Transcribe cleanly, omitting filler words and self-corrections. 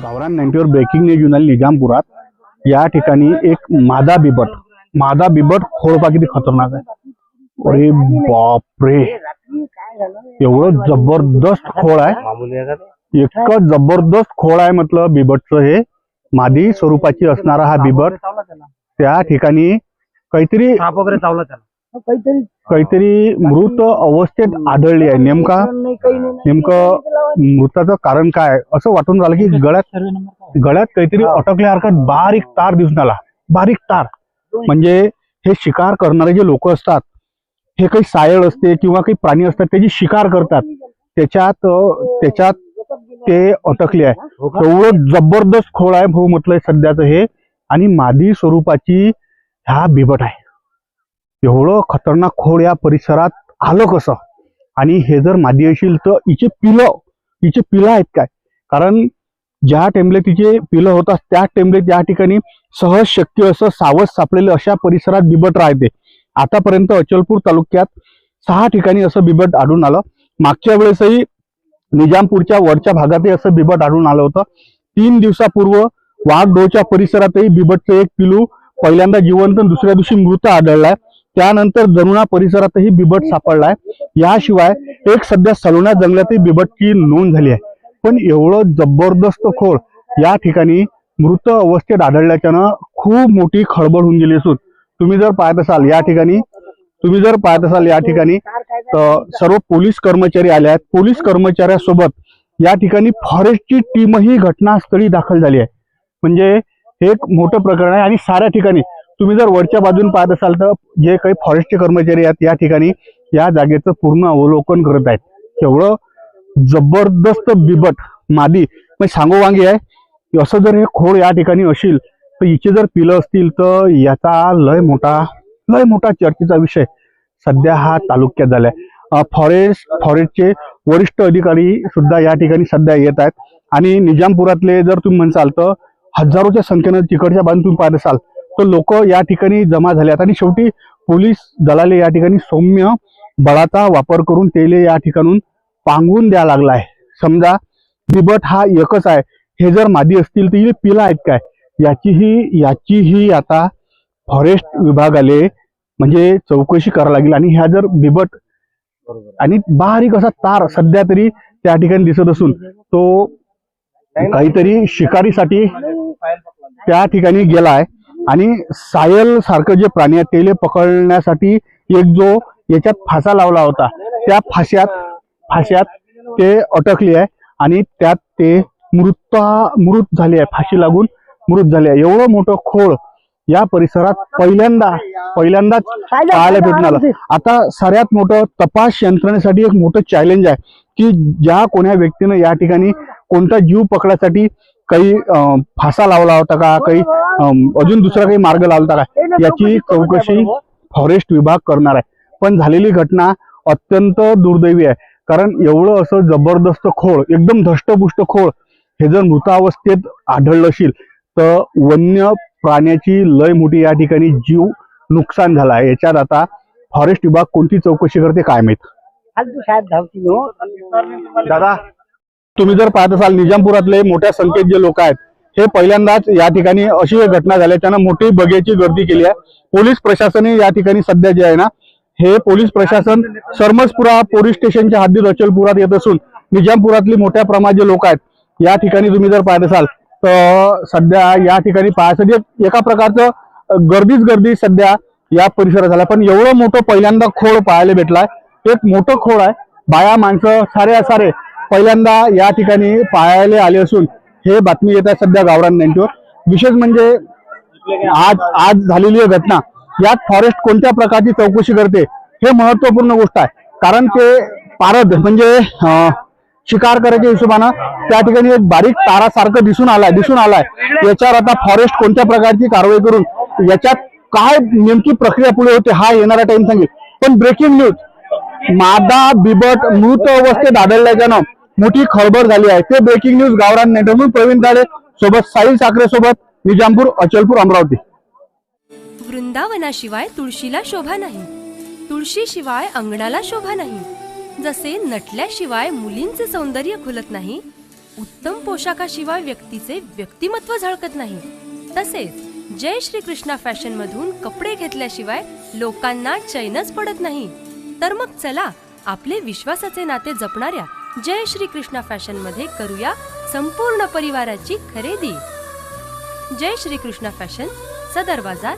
गावरान 90 वर breaking news येऊन आली निजामपुरात. या ठिकाणी एक मादा बिबट खोळपा किती खतरनाक आहे. अरे बापरे, एवढं जबरदस्त खोळ आहे, इतकं जबरदस्त खोळ आहे म्हटलं बिबटचं. हे मादी स्वरूपाची असणारा हा बिबट त्या ठिकाणी काहीतरी मृत अवस्थेत आढळली आहे. नेमकं मृताचं कारण काय असं वाटून राहिलं की गळ्यात काहीतरी अटकल्यासारखं बारीक तार दिसून आला. बारीक तार म्हणजे हे शिकार करणारे जे लोक असतात, हे काही सायळ असते किंवा काही प्राणी असतात त्याची शिकार करतात, त्याच्यात ते अटकले आहे. एवढं जबरदस्त खोळ आहे भाऊ म्हटलंय सध्याचं हे. आणि मादी स्वरूपाची हा बिबट आहे. एवढं खतरनाक खोळ या परिसरात आलं कसं? आणि हे जर मादी असेल तर हिचे पिलं आहेत काय? कारण ज्या टेमले तिचे पिलं होतात त्या टेमले त्या ठिकाणी सहज शक्य असं सावध सापडलेलं अशा परिसरात बिबट राहते. आतापर्यंत अचलपूर तालुक्यात 6 ठिकाणी असं बिबट आढळून आलं. मागच्या वेळेसही निजामपूरच्या वरच्या भागातही असं बिबट आढळून आलं होतं. 3 दिवसापूर्व वाघडोच्या परिसरातही बिबटचं एक पिलू पहिल्यांदा जिवंत दुसऱ्या दिवशी मृत आढळलाय. त्यानंतर जमुना परिसरातही बिबट सापडलाय. याशिवाय एक सध्या सलोणा जंगलातही बिबटची नोंद झाली आहे. पण एवढं जबरदस्त खोळ या ठिकाणी मृत अवस्थेत आढळल्याच्यानं खूप मोठी खळबळ होऊन गेली असून तुम्ही जर पाहत असाल या ठिकाणी तर सर्व पोलीस कर्मचारी आले आहेत. पोलीस कर्मचाऱ्यासोबत या ठिकाणी फॉरेस्टची टीमही घटनास्थळी दाखल झाली आहे. म्हणजे हे एक मोठं प्रकरण आहे. आणि साऱ्या ठिकाणी तुम्ही जर वरच्या बाजून पाहत असाल तर जे काही फॉरेस्टचे कर्मचारी आहेत या ठिकाणी या जागेचं पूर्ण अवलोकन करत आहेत. एवढं जबरदस्त बिबट मादी म्हणजे सांगोवांगी आहे. असं जर हे खोळ या ठिकाणी असेल तर हिचे जर पिलं असतील तर याचा लय मोठा चर्चेचा विषय सध्या हा तालुक्यात झालाय. फॉरेस्टचे वरिष्ठ अधिकारी सुद्धा या ठिकाणी सध्या येत आहेत. आणि निजामपुरातले जर तुम्ही म्हणसाल तर हजारोच्या संख्येनं तिकडच्या बाजून तुम्ही पाहत असाल तर लोक या ठिकाणी जमा झाले आहेत. आणि शेवटी पोलीस दलाले या ठिकाणी सौम्य बळाचा वापर करून तेले या ठिकाणून पांगून द्या लागलाय. समजा बिबट हा एकच आहे, हे जर मादी असतील तर ही पिला आहेत काय याचीही आता फॉरेस्ट विभागाले म्हणजे चौकशी करावी लागेल. आणि ह्या जर बिबट आणि बारीक असा तार सध्या तरी त्या ठिकाणी दिसत असून तो काहीतरी शिकारीसाठी त्या ठिकाणी गेलाय. आणि सायल सारखं जे प्राणी आहेत तेले पकडण्यासाठी एक जो याच्यात फासा लावला होता त्या फाश्यात ते अटकले आहे. आणि त्यात ते मृत झाले आहे, फाशी लागून मृत झाले आहे. एवढं मोठं खोळ या परिसरात पहिल्यांदाच पाहायला भेटून आलं. आता सगळ्यात मोठं तपास यंत्रणेसाठी एक मोठं चॅलेंज आहे की ज्या कोण्या व्यक्तीनं या ठिकाणी कोणता जीव पकडायसाठी काही फासा लावला होता का, काही अजून दुसरा काही मार्ग लावला होता का, याची चौकशी फॉरेस्ट विभाग करणार आहे. पण झालेली घटना अत्यंत दुर्दैवी आहे. कारण एवढं असं जबरदस्त खोळ, एकदम धष्टपुष्ट खोळ हे जर मृतावस्थेत आढळलं असेल तर वन्य प्राण्याची लय मोठी या ठिकाणी जीव नुकसान झाला आहे. याच्यात आता फॉरेस्ट विभाग कोणती चौकशी करते काय माहित. दादा, तुम्ही जर पाहत असाल निजामपुरातले मोठ्या संख्येत जे लोक आहेत हे पहिल्यांदाच या ठिकाणी अशी एक घटना झाल्याच्यानं मोठी बघ्याची गर्दी केली आहे. पोलीस प्रशासनही या ठिकाणी सध्या जे आहे ना, हे पोलीस प्रशासन सरमसपुरा पोलीस स्टेशनच्या हद्दीत अचलपुरात येत असून निजामपुरातली मोठ्या प्रमाणात जे लोक आहेत या ठिकाणी तुम्ही जर पाहत असाल तर सध्या या ठिकाणी पाहण्यासाठी एका प्रकारचं गर्दी सध्या या परिसरात झाला. पण एवढं मोठं पहिल्यांदा खोळ पाहायला भेटलाय. एक मोठं खोळ आहे. बाया माणसं सारे पहिल्यांदा या ठिकाणी पाहायला आले असून हे बातमी येत आहे सध्या गावरान 90 वर. विशेष म्हणजे आज झालेली घटना यात फॉरेस्ट कोणत्या प्रकारची चौकशी करते हे महत्वपूर्ण गोष्ट आहे. कारण ते पारद म्हणजे शिकार करायच्या हिशोबानं त्या ठिकाणी एक बारीक तारासारखं दिसून आलाय. याच्यावर आता फॉरेस्ट कोणत्या प्रकारची कारवाई करून याच्यात काय नेमकी प्रक्रिया पुढे होते हा येणारा टाइम सांगेल. पण ब्रेकिंग न्यूज, मादा बिबट मृत अवस्थेत आढळल्याच्यानं मोठी खळबळ झाली आहे. ते ब्रेकिंग न्यूज गावरान 90 प्रवीण दाळे सोबत साहिल साखरे सोबत निजामपूर, अचलपूर, अमरावती. वृंदावनाशिवाय तुळशीला शोभा नाही, तुळशीशिवाय अंगणाला शोभा नाही. जसे नटल्याशिवाय मुलींचे सौंदर्य खुलत नाही उत्तम पोशाखाशिवाय व्यक्तीचे व्यक्तिमत्व झळकत नाही. तसेच जय श्री कृष्णा फॅशन मधून कपडे घेतल्याशिवाय लोकांना चैनच पडत नाही. तर मग चला आपले विश्वासाचे नाते जपणाऱ्या जय श्री कृष्णा फॅशन मध्ये करूया संपूर्ण परिवाराची खरेदी. जय श्री कृष्णा फॅशन, सदर बाजार,